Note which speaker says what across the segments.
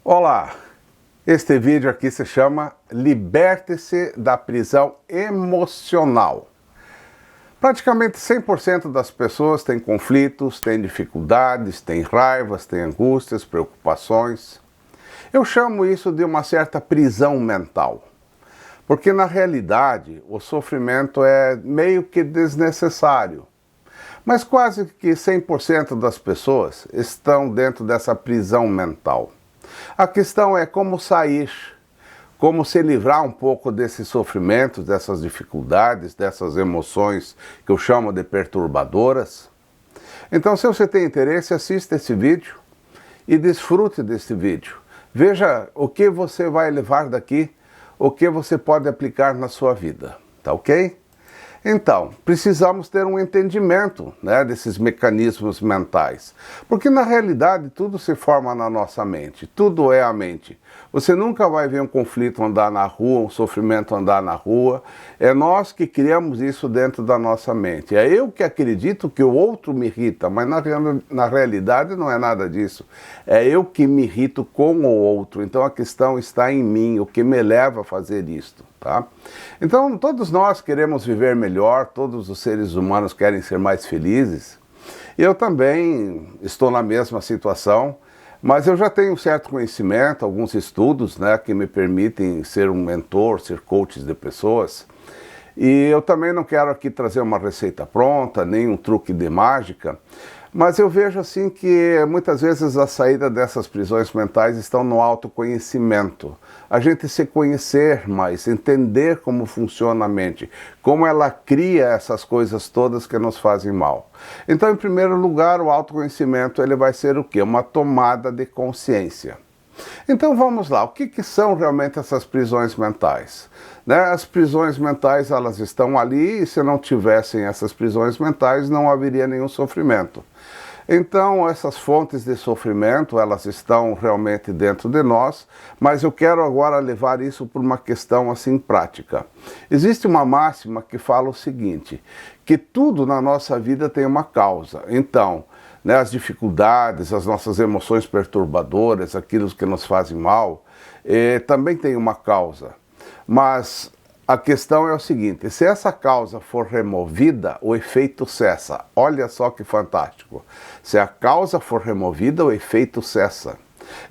Speaker 1: Olá, este vídeo aqui se chama Liberte-se da prisão emocional. Praticamente 100% das pessoas têm conflitos, têm dificuldades, têm raivas, têm angústias, preocupações. Eu chamo isso de uma certa prisão mental, porque na realidade o sofrimento é meio que desnecessário. Mas quase que 100% das pessoas estão dentro dessa prisão mental. A questão é como sair, como se livrar um pouco desses sofrimentos, dessas dificuldades, dessas emoções que eu chamo de perturbadoras. Então, se você tem interesse, assista esse vídeo e desfrute desse vídeo. Veja o que você vai levar daqui, o que você pode aplicar na sua vida, tá ok? Então, precisamos ter um entendimento, desses mecanismos mentais. Porque na realidade tudo se forma na nossa mente, tudo é a mente. Você nunca vai ver um conflito andar na rua, um sofrimento andar na rua. É nós que criamos isso dentro da nossa mente. É eu que acredito que o outro me irrita, mas na realidade não é nada disso. É eu que me irrito com o outro. Então a questão está em mim, o que me leva a fazer isto. Tá? Então todos nós queremos viver melhor, todos os seres humanos querem ser mais felizes. Eu também estou na mesma situação, mas eu já tenho um certo conhecimento, alguns estudos que me permitem ser um mentor, ser coach de pessoas. E eu também não quero aqui trazer uma receita pronta, nem um truque de mágica, mas eu vejo assim que muitas vezes a saída dessas prisões mentais estão no autoconhecimento. A gente se conhecer mais, entender como funciona a mente, como ela cria essas coisas todas que nos fazem mal. Então, em primeiro lugar, o autoconhecimento ele vai ser o quê? Uma tomada de consciência. Então vamos lá, o que são realmente essas prisões mentais? As prisões mentais elas estão ali e se não tivessem essas prisões mentais não haveria nenhum sofrimento. Então essas fontes de sofrimento elas estão realmente dentro de nós, mas eu quero agora levar isso por uma questão assim prática. Existe uma máxima que fala o seguinte, que tudo na nossa vida tem uma causa. Então, as dificuldades, as nossas emoções perturbadoras, aquilo que nos fazem mal, também tem uma causa. Mas a questão é o seguinte, se essa causa for removida, o efeito cessa. Olha só que fantástico. Se a causa for removida, o efeito cessa.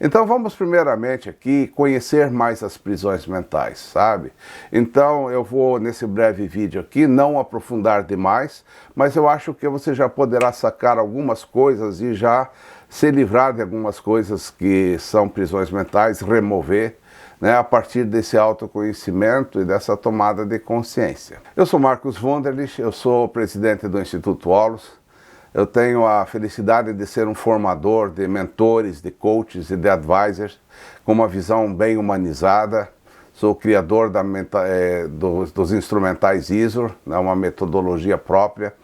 Speaker 1: Então vamos primeiramente aqui conhecer mais as prisões mentais, sabe? Então eu vou nesse breve vídeo aqui não aprofundar demais, mas eu acho que você já poderá sacar algumas coisas e já se livrar de algumas coisas que são prisões mentais, remover, a partir desse autoconhecimento e dessa tomada de consciência. Eu sou Marcos Wunderlich, eu sou presidente do Instituto Holos. Eu tenho a felicidade de ser um formador de mentores, de coaches e de advisors, com uma visão bem humanizada. Sou o criador dos instrumentais ISO, uma metodologia própria.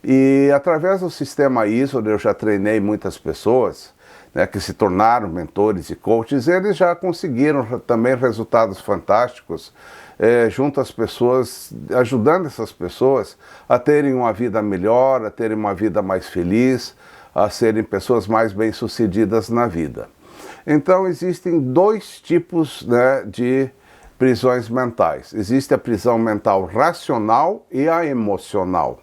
Speaker 1: E através do sistema ISO eu já treinei muitas pessoas que se tornaram mentores e coaches. Eles já conseguiram também resultados fantásticos junto às pessoas, ajudando essas pessoas a terem uma vida melhor, a terem uma vida mais feliz, a serem pessoas mais bem-sucedidas na vida. Então existem dois tipos de prisões mentais. Existe a prisão mental racional e a emocional.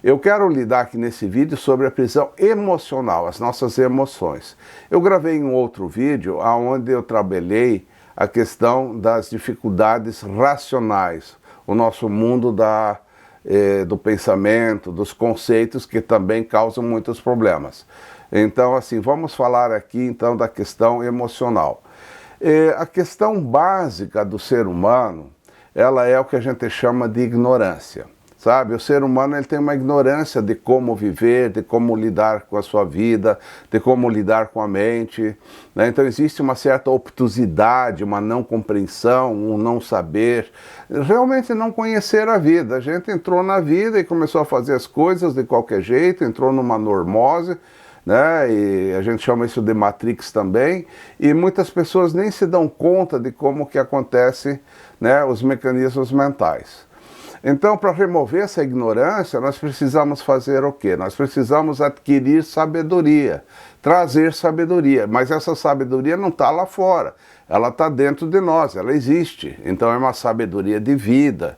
Speaker 1: Eu quero lidar aqui nesse vídeo sobre a prisão emocional, as nossas emoções. Eu gravei um outro vídeo onde eu trabalhei a questão das dificuldades racionais, o nosso mundo do pensamento, dos conceitos que também causam muitos problemas. Então, assim, vamos falar aqui então da questão emocional. A questão básica do ser humano, ela é o que a gente chama de ignorância. Sabe, o ser humano ele tem uma ignorância de como viver, de como lidar com a sua vida, de como lidar com a mente. Então existe uma certa obtusidade, uma não compreensão, um não saber, realmente não conhecer a vida. A gente entrou na vida e começou a fazer as coisas de qualquer jeito, entrou numa normose, e a gente chama isso de Matrix também, e muitas pessoas nem se dão conta de como que acontece os mecanismos mentais. Então, para remover essa ignorância, nós precisamos fazer o quê? Nós precisamos adquirir sabedoria. trazer sabedoria, mas essa sabedoria não está lá fora, ela está dentro de nós, ela existe, então é uma sabedoria de vida.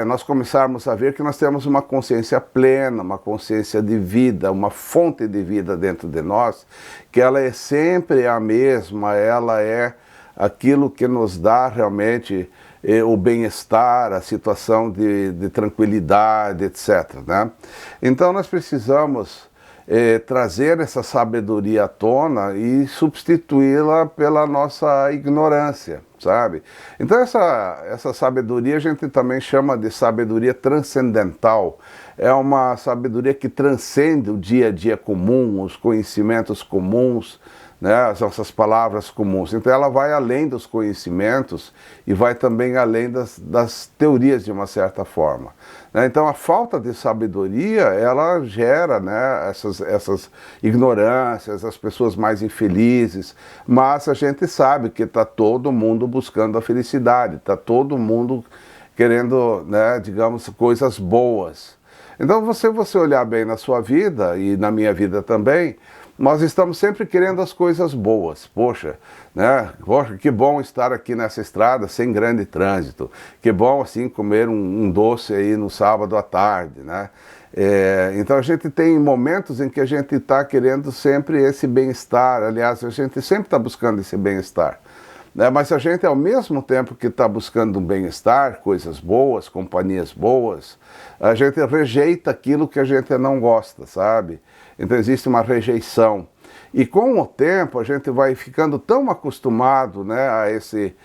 Speaker 1: Nós começarmos a ver que nós temos uma consciência plena, uma consciência de vida, uma fonte de vida dentro de nós, que ela é sempre a mesma, ela é aquilo que nos dá realmente o bem-estar, a situação de tranquilidade, etc. Né? Então nós precisamos trazer essa sabedoria à tona e substituí-la pela nossa ignorância, sabe? Então essa sabedoria a gente também chama de sabedoria transcendental. É uma sabedoria que transcende o dia a dia comum, os conhecimentos comuns, né, as nossas palavras comuns. Então ela vai além dos conhecimentos e vai também além das teorias de uma certa forma. Então a falta de sabedoria, ela gera, né, essas ignorâncias, as pessoas mais infelizes, mas a gente sabe que está todo mundo buscando a felicidade, está todo mundo querendo, né, digamos, coisas boas. Então você olhar bem na sua vida e na minha vida também, nós estamos sempre querendo as coisas boas. Poxa, né? Poxa, que bom estar aqui nessa estrada sem grande trânsito. Que bom assim comer um doce aí no sábado à tarde, né? Então a gente tem momentos em que a gente está querendo sempre esse bem-estar. Aliás, a gente sempre está buscando esse bem-estar. Mas a gente, ao mesmo tempo que está buscando um bem-estar, coisas boas, companhias boas, a gente rejeita aquilo que a gente não gosta, sabe? Então existe uma rejeição. E com o tempo a gente vai ficando tão acostumado, né, a esse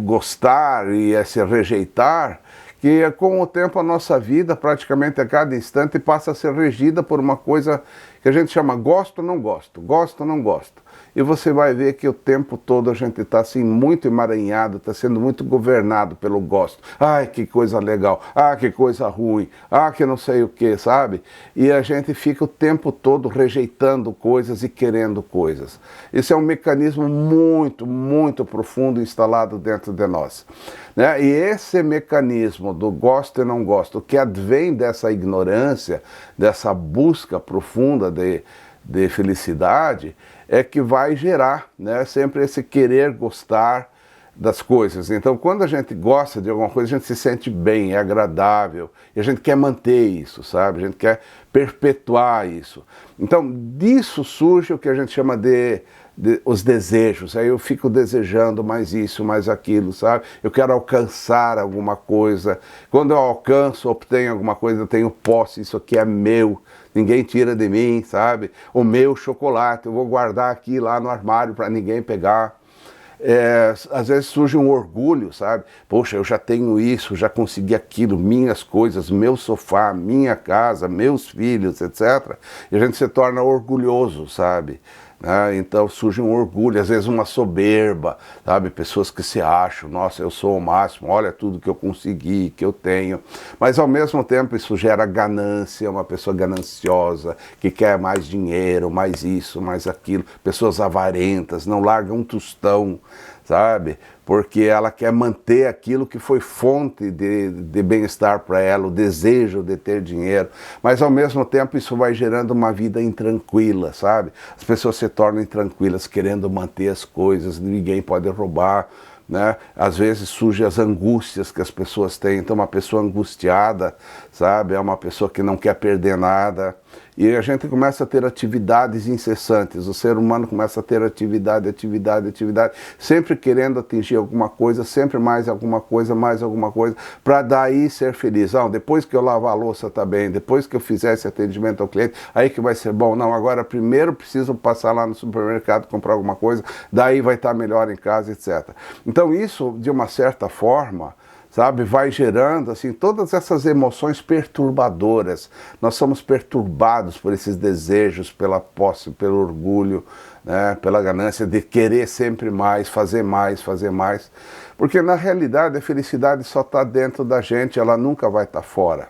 Speaker 1: gostar e a esse rejeitar, que com o tempo a nossa vida, praticamente a cada instante, passa a ser regida por uma coisa que a gente chama gosto ou não gosto, gosto ou não gosto. E você vai ver que o tempo todo a gente está assim muito emaranhado, está sendo muito governado pelo gosto. Ai, que coisa legal, ah, que coisa ruim, ah, que não sei o que, sabe? E a gente fica o tempo todo rejeitando coisas e querendo coisas. Isso é um mecanismo muito, muito profundo instalado dentro de nós. E esse mecanismo do gosto e não gosto, que advém dessa ignorância, dessa busca profunda de felicidade, é que vai gerar, né, sempre esse querer gostar das coisas. Então, quando a gente gosta de alguma coisa, a gente se sente bem, é agradável, e a gente quer manter isso, sabe? A gente quer perpetuar isso. Então, disso surge o que a gente chama de os desejos. Aí eu fico desejando mais isso, mais aquilo, sabe? Eu quero alcançar alguma coisa. Quando eu alcanço, obtenho alguma coisa, eu tenho posse, isso aqui é meu, ninguém tira de mim, sabe? O meu chocolate, eu vou guardar aqui lá no armário para ninguém pegar. Às vezes surge um orgulho, sabe? Poxa, eu já tenho isso, já consegui aquilo, minhas coisas, meu sofá, minha casa, meus filhos, etc. E a gente se torna orgulhoso, sabe? Então surge um orgulho, às vezes uma soberba, sabe? Pessoas que se acham, nossa, eu sou o máximo, olha tudo que eu consegui, que eu tenho. Mas ao mesmo tempo isso gera ganância, uma pessoa gananciosa, que quer mais dinheiro, mais isso, mais aquilo. Pessoas avarentas, não largam um tostão, sabe? Porque ela quer manter aquilo que foi fonte de bem-estar para ela, o desejo de ter dinheiro, mas ao mesmo tempo isso vai gerando uma vida intranquila, sabe? As pessoas se tornam intranquilas, querendo manter as coisas, ninguém pode roubar, né? Às vezes surgem as angústias que as pessoas têm. Então uma pessoa angustiada, sabe, é uma pessoa que não quer perder nada, e a gente começa a ter atividades incessantes, o ser humano começa a ter atividade, sempre querendo atingir alguma coisa, sempre mais alguma coisa, para daí ser feliz. Depois que eu lavar a louça tá bem, depois que eu fizer esse atendimento ao cliente, aí que vai ser bom. Não, agora primeiro preciso passar lá no supermercado, comprar alguma coisa, daí vai estar melhor em casa, etc. Então isso, de uma certa forma, sabe, vai gerando assim todas essas emoções perturbadoras. Nós somos perturbados por esses desejos, pela posse, pelo orgulho, né, pela ganância de querer sempre mais, fazer mais, porque na realidade a felicidade só está dentro da gente, ela nunca vai estar fora.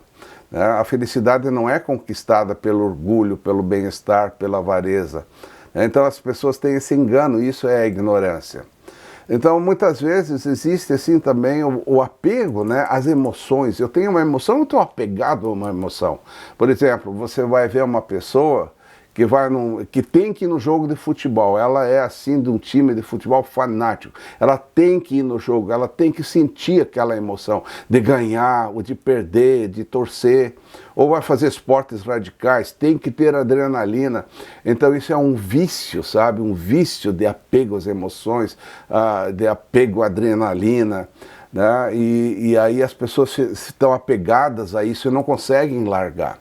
Speaker 1: A felicidade não é conquistada pelo orgulho, pelo bem-estar, pela avareza. Então as pessoas têm esse engano, isso é a ignorância. Então, muitas vezes existe assim também o apego, né, às emoções. Eu tenho uma emoção, eu estou apegado a uma emoção. Por exemplo, você vai ver uma pessoa que tem que ir no jogo de futebol. Ela é assim de um time de futebol fanático. Ela tem que ir no jogo, ela tem que sentir aquela emoção de ganhar, ou de perder, de torcer. Ou vai fazer esportes radicais, tem que ter adrenalina. Então isso é um vício, sabe? Um vício de apego às emoções, de apego à adrenalina. Né? E aí as pessoas estão apegadas a isso e não conseguem largar.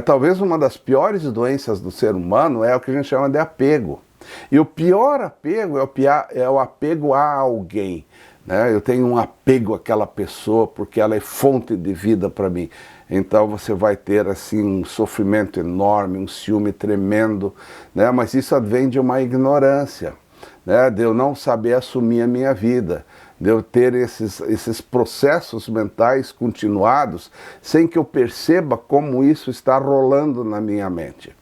Speaker 1: Talvez uma das piores doenças do ser humano é o que a gente chama de apego. E o pior apego é o apego a alguém. Né? Eu tenho um apego àquela pessoa porque ela é fonte de vida para mim. Então você vai ter assim um sofrimento enorme, um ciúme tremendo, né? Mas isso vem de uma ignorância, né? De eu não saber assumir a minha vida, de eu ter esses processos mentais continuados sem que eu perceba como isso está rolando na minha mente,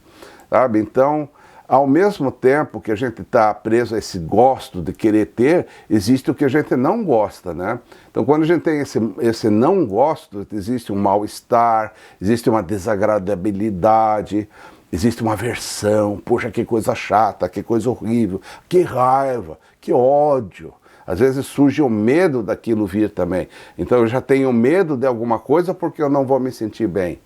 Speaker 1: sabe? Então, ao mesmo tempo que a gente está preso a esse gosto de querer ter, existe o que a gente não gosta, né? Então, quando a gente tem esse não gosto, existe um mal-estar, existe uma desagradabilidade, existe uma aversão. Poxa, que coisa chata, que coisa horrível, que raiva, que ódio. Às vezes surge o medo daquilo vir também. Então eu já tenho medo de alguma coisa porque eu não vou me sentir bem.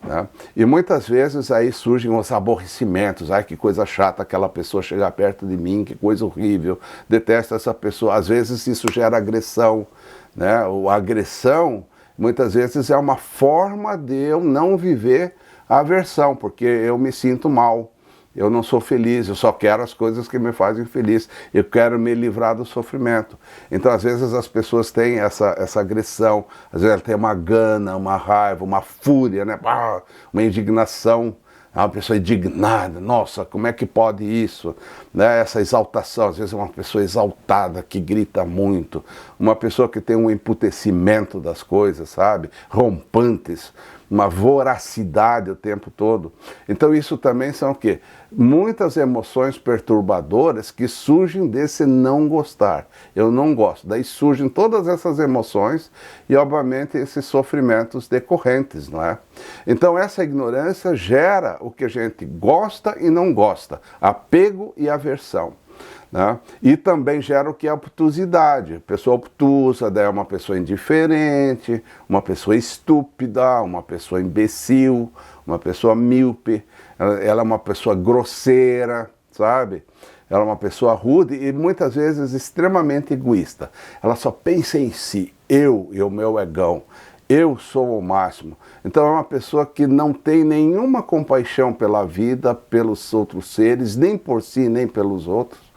Speaker 1: Né? E muitas vezes aí surgem os aborrecimentos. Ai, que coisa chata aquela pessoa chegar perto de mim, que coisa horrível, detesto essa pessoa. Às vezes isso gera agressão. Né? A agressão muitas vezes é uma forma de eu não viver a aversão, porque eu me sinto mal. Eu não sou feliz, eu só quero as coisas que me fazem feliz. Eu quero me livrar do sofrimento. Então, às vezes, as pessoas têm essa agressão. Às vezes, ela tem uma gana, uma raiva, uma fúria, né? Uma indignação. Uma pessoa indignada. Nossa, como é que pode isso? Né? Essa exaltação. Às vezes, é uma pessoa exaltada, que grita muito. Uma pessoa que tem um emputecimento das coisas, sabe? Rompantes. Uma voracidade o tempo todo. Então isso também são o quê? Muitas emoções perturbadoras que surgem desse não gostar. Eu não gosto. Daí surgem todas essas emoções e, obviamente, esses sofrimentos decorrentes, não é? Então essa ignorância gera o que a gente gosta e não gosta. Apego e aversão. Né? E também gera o que é a obtusidade. Pessoa obtusa, daí é uma pessoa indiferente, uma pessoa estúpida, uma pessoa imbecil, uma pessoa míope, ela é uma pessoa grosseira, sabe? Ela é uma pessoa rude e muitas vezes extremamente egoísta. Ela só pensa em si, eu e o meu egão. Eu sou o máximo. Então é uma pessoa que não tem nenhuma compaixão pela vida, pelos outros seres, nem por si, nem pelos outros.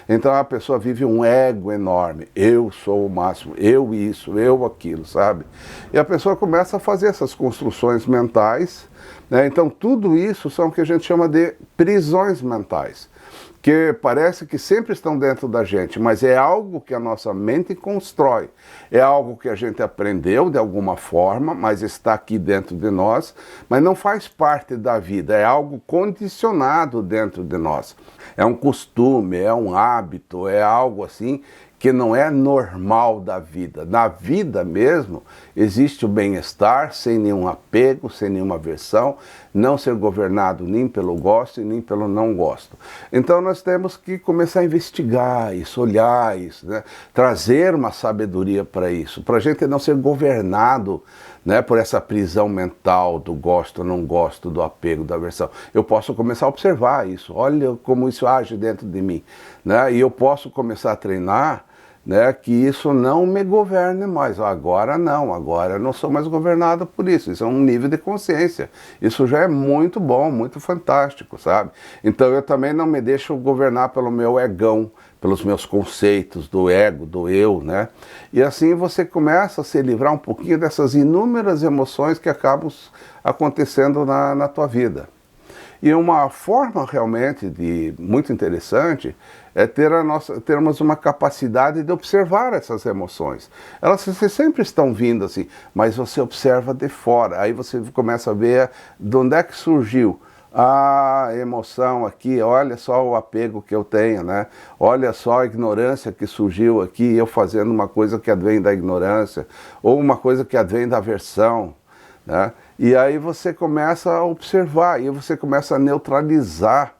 Speaker 1: Então a pessoa vive um ego enorme, eu sou o máximo, eu isso, eu aquilo, sabe? E a pessoa começa a fazer essas construções mentais, né? Então tudo isso são o que a gente chama de prisões mentais, que parece que sempre estão dentro da gente, mas é algo que a nossa mente constrói, é algo que a gente aprendeu de alguma forma, mas está aqui dentro de nós, mas não faz parte da vida, é algo condicionado dentro de nós. É um costume, é um hábito, é algo assim que não é normal da vida. Na vida mesmo, existe o bem-estar sem nenhum apego, sem nenhuma aversão, não ser governado nem pelo gosto e nem pelo não gosto. Então nós temos que começar a investigar isso, olhar isso, né? Trazer uma sabedoria para isso, para a gente não ser governado, né, por essa prisão mental do gosto, não gosto, do apego, da aversão. Eu posso começar a observar isso, olha como isso age dentro de mim, né? E eu posso começar a treinar, né, que isso não me governe mais. Agora não, agora eu não sou mais governado por isso. Isso é um nível de consciência. Isso já é muito bom, muito fantástico, sabe? Então eu também não me deixo governar pelo meu egão, pelos meus conceitos do ego, do eu, né? E assim você começa a se livrar um pouquinho dessas inúmeras emoções que acabam acontecendo na tua vida. E uma forma realmente muito interessante é termos uma capacidade de observar essas emoções. Elas sempre estão vindo assim, mas você observa de fora. Aí você começa a ver de onde é que surgiu a emoção aqui, olha só o apego que eu tenho, né? Olha só a ignorância que surgiu aqui, eu fazendo uma coisa que advém da ignorância, ou uma coisa que advém da aversão, né? E aí você começa a observar, e você começa a neutralizar,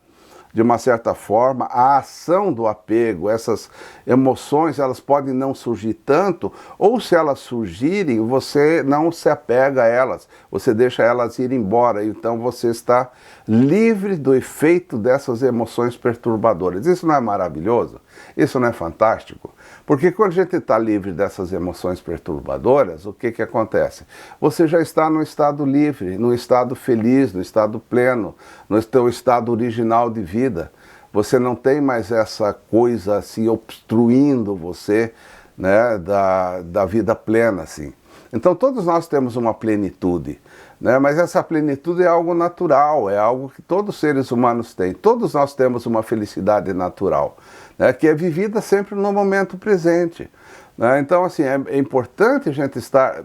Speaker 1: de uma certa forma, a ação do apego. Essas emoções, elas podem não surgir tanto, ou se elas surgirem, você não se apega a elas, você deixa elas ir embora, então você está livre do efeito dessas emoções perturbadoras. Isso não é maravilhoso? Isso não é fantástico? Porque quando a gente está livre dessas emoções perturbadoras, o que acontece? Você já está no estado livre, no estado feliz, no estado pleno, no seu estado original de vida. Você não tem mais essa coisa assim obstruindo você, né, da vida plena, assim. Então todos nós temos uma plenitude, né? Mas essa plenitude é algo natural, é algo que todos os seres humanos têm. Todos nós temos uma felicidade natural, né, que é vivida sempre no momento presente, né? Então assim, é importante a gente estar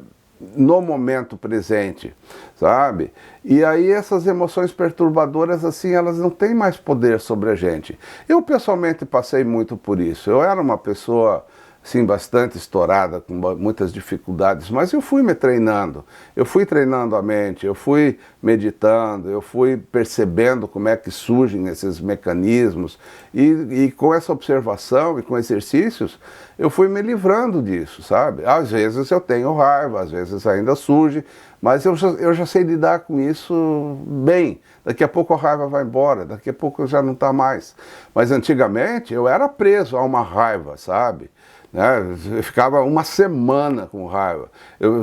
Speaker 1: no momento presente, sabe? E aí essas emoções perturbadoras, assim, elas não têm mais poder sobre a gente. Eu pessoalmente passei muito por isso. Eu era uma pessoa, sim, bastante estourada, com muitas dificuldades, mas eu fui me treinando, eu fui treinando a mente, eu fui meditando, eu fui percebendo como é que surgem esses mecanismos, e com essa observação e com exercícios, eu fui me livrando disso, sabe? Às vezes eu tenho raiva, às vezes ainda surge, mas eu já sei lidar com isso bem. Daqui a pouco a raiva vai embora, daqui a pouco já não está mais. Mas antigamente eu era preso a uma raiva, sabe? Né? Eu ficava uma semana com raiva.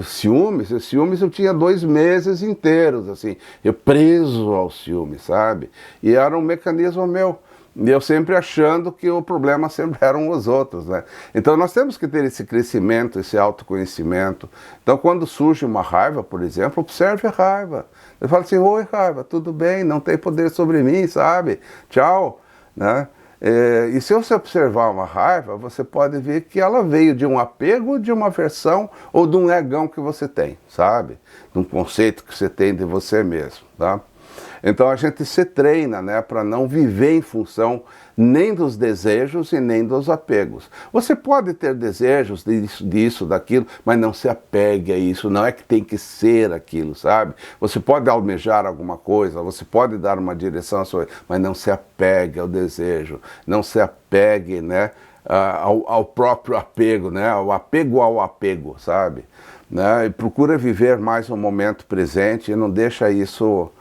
Speaker 1: Ciúmes eu tinha 2 meses inteiros, assim, eu preso ao ciúme, sabe? E era um mecanismo meu. E eu sempre achando que o problema sempre eram os outros, né? Então nós temos que ter esse crescimento, esse autoconhecimento. Então quando surge uma raiva, por exemplo, observe a raiva. Eu falo assim, oi raiva, tudo bem, não tem poder sobre mim, sabe? Tchau, né? E se você observar uma raiva, você pode ver que ela veio de um apego, de uma aversão ou de um egão que você tem, sabe? De um conceito que você tem de você mesmo, tá? Então a gente se treina, né, para não viver em função nem dos desejos e nem dos apegos. Você pode ter desejos disso, daquilo, mas não se apegue a isso, não é que tem que ser aquilo, sabe? Você pode almejar alguma coisa, você pode dar uma direção à sua, mas não se apegue ao desejo, não se apegue, né, ao próprio apego, né, ao apego, sabe? Né? E procura viver mais o momento presente e não deixa isso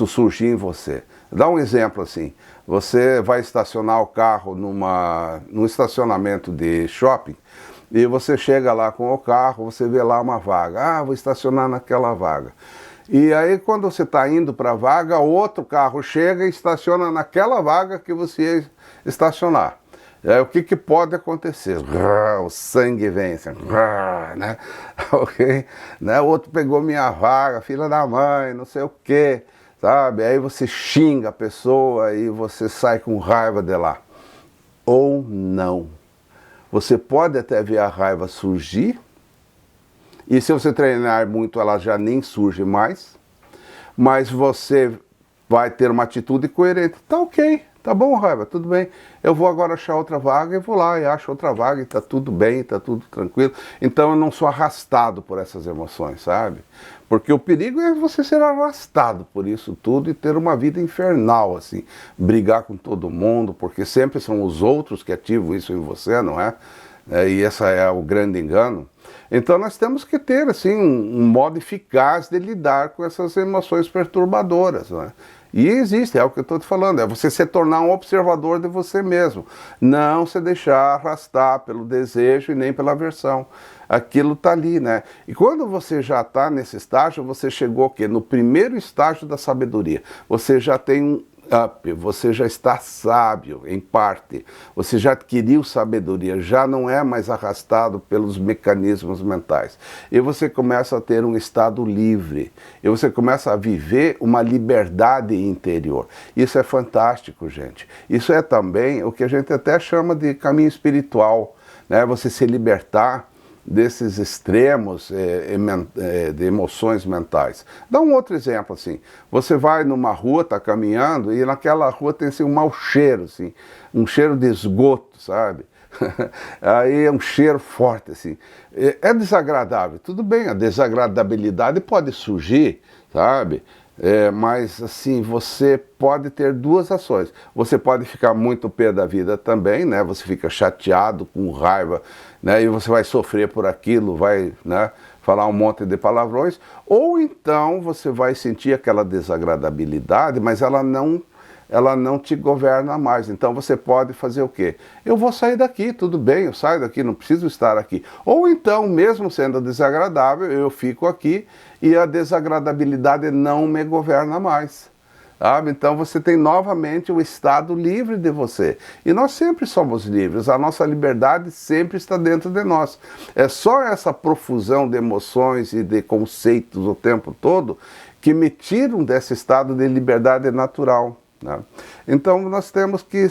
Speaker 1: surgir em você. Dá um exemplo assim, você vai estacionar o carro num estacionamento de shopping e você chega lá com o carro, você vê lá uma vaga, vou estacionar naquela vaga. E aí quando você está indo para a vaga, outro carro chega e estaciona naquela vaga que você ia estacionar. O que pode acontecer? O sangue vem assim, né? Okay? Né? O outro pegou minha vaga, filha da mãe, não sei o quê. Sabe? Aí você xinga a pessoa e você sai com raiva de lá. Ou não. Você pode até ver a raiva surgir, e se você treinar muito ela já nem surge mais, mas você vai ter uma atitude coerente. Tá ok, tá bom raiva, tudo bem. Eu vou agora achar outra vaga e vou lá e acho outra vaga e tá tudo bem, tá tudo tranquilo. Então eu não sou arrastado por essas emoções, sabe? Porque o perigo é você ser arrastado por isso tudo e ter uma vida infernal, assim. Brigar com todo mundo, porque sempre são os outros que ativam isso em você, não é? E esse é o grande engano. Então nós temos que ter, assim, um modo eficaz de lidar com essas emoções perturbadoras, não é? E existe, é o que eu estou te falando, é você se tornar um observador de você mesmo, não se deixar arrastar pelo desejo e nem pela aversão. Aquilo está ali, né? E quando você já está nesse estágio, você chegou o quê? No primeiro estágio da sabedoria. Você já tem um up, você já está sábio, em parte. Você já adquiriu sabedoria, já não é mais arrastado pelos mecanismos mentais. E você começa a ter um estado livre. E você começa a viver uma liberdade interior. Isso é fantástico, gente. Isso é também o que a gente até chama de caminho espiritual, né? Você se libertar desses extremos de emoções mentais. Dá um outro exemplo assim, você vai numa rua, está caminhando e naquela rua tem assim, um mau cheiro, assim, um cheiro de esgoto, sabe? Aí é um cheiro forte assim, é desagradável, tudo bem, a desagradabilidade pode surgir, sabe? Mas assim, você pode ter duas ações. Você pode ficar muito pé da vida também, né? Você fica chateado, com raiva, né? E você vai sofrer por aquilo, vai, né, falar um monte de palavrões. Ou então você vai sentir aquela desagradabilidade, mas ela não te governa mais. Então você pode fazer o quê? Eu vou sair daqui, tudo bem, eu saio daqui, não preciso estar aqui. Ou então, mesmo sendo desagradável, eu fico aqui e a desagradabilidade não me governa mais. Sabe? Então você tem novamente o estado livre de você. E nós sempre somos livres, a nossa liberdade sempre está dentro de nós. É só essa profusão de emoções e de conceitos o tempo todo que me tiram desse estado de liberdade natural, né? Então nós temos que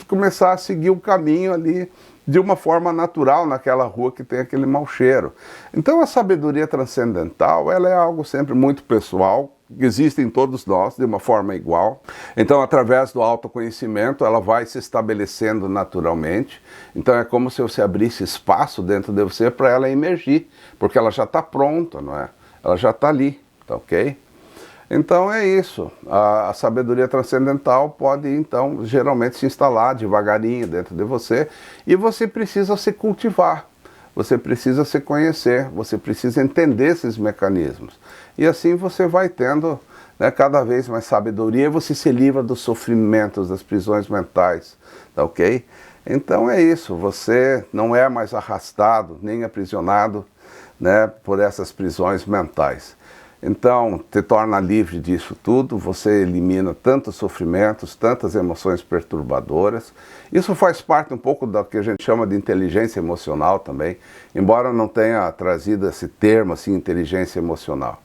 Speaker 1: começar a seguir o caminho ali de uma forma natural naquela rua que tem aquele mau cheiro. Então a sabedoria transcendental, ela é algo sempre muito pessoal, que existe em todos nós de uma forma igual. Então através do autoconhecimento ela vai se estabelecendo naturalmente. Então é como se você abrisse espaço dentro de você para ela emergir, porque ela já está pronta, não é? Ela já está ali, tá ok? Então é isso, a sabedoria transcendental pode então geralmente se instalar devagarinho dentro de você e você precisa se cultivar, você precisa se conhecer, você precisa entender esses mecanismos e assim você vai tendo, né, cada vez mais sabedoria e você se livra dos sofrimentos, das prisões mentais, tá ok? Então é isso, você não é mais arrastado nem aprisionado, né, por essas prisões mentais. Então, te torna livre disso tudo, você elimina tantos sofrimentos, tantas emoções perturbadoras. Isso faz parte um pouco do que a gente chama de inteligência emocional também, embora não tenha trazido esse termo assim, inteligência emocional,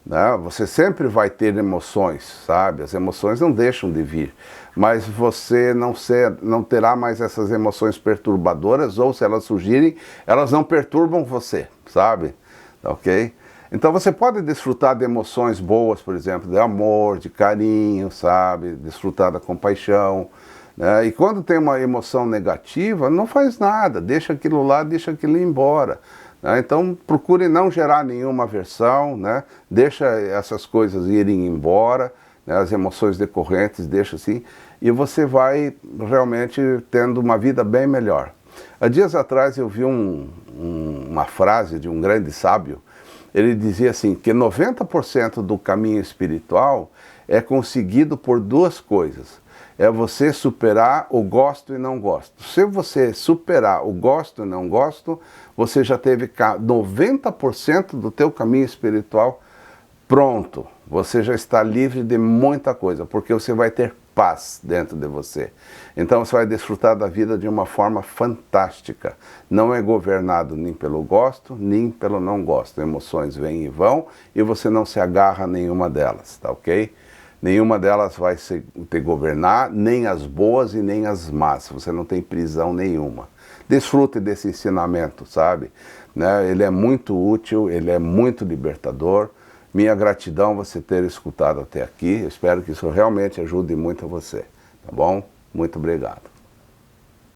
Speaker 1: né? Você sempre vai ter emoções, sabe? As emoções não deixam de vir, mas você não terá mais essas emoções perturbadoras, ou se elas surgirem, elas não perturbam você, sabe? Ok? Então você pode desfrutar de emoções boas, por exemplo, de amor, de carinho, sabe? Desfrutar da compaixão, né? E quando tem uma emoção negativa, não faz nada, deixa aquilo lá, deixa aquilo ir embora, né? Então procure não gerar nenhuma aversão, né? Deixa essas coisas irem embora, né? As emoções decorrentes, deixa assim, e você vai realmente tendo uma vida bem melhor. Há dias atrás eu vi uma frase de um grande sábio. Ele dizia assim, que 90% do caminho espiritual é conseguido por duas coisas. É você superar o gosto e não gosto. Se você superar o gosto e não gosto, você já teve 90% do teu caminho espiritual pronto. Você já está livre de muita coisa, porque você vai ter paz dentro de você. Então você vai desfrutar da vida de uma forma fantástica. Não é governado nem pelo gosto, nem pelo não gosto. Emoções vêm e vão e você não se agarra a nenhuma delas, tá ok? Nenhuma delas vai te governar, nem as boas e nem as más. Você não tem prisão nenhuma. Desfrute desse ensinamento, sabe? Né? Ele é muito útil, ele é muito libertador. Minha gratidão você ter escutado até aqui. Eu espero que isso realmente ajude muito a você, tá bom? Muito obrigado.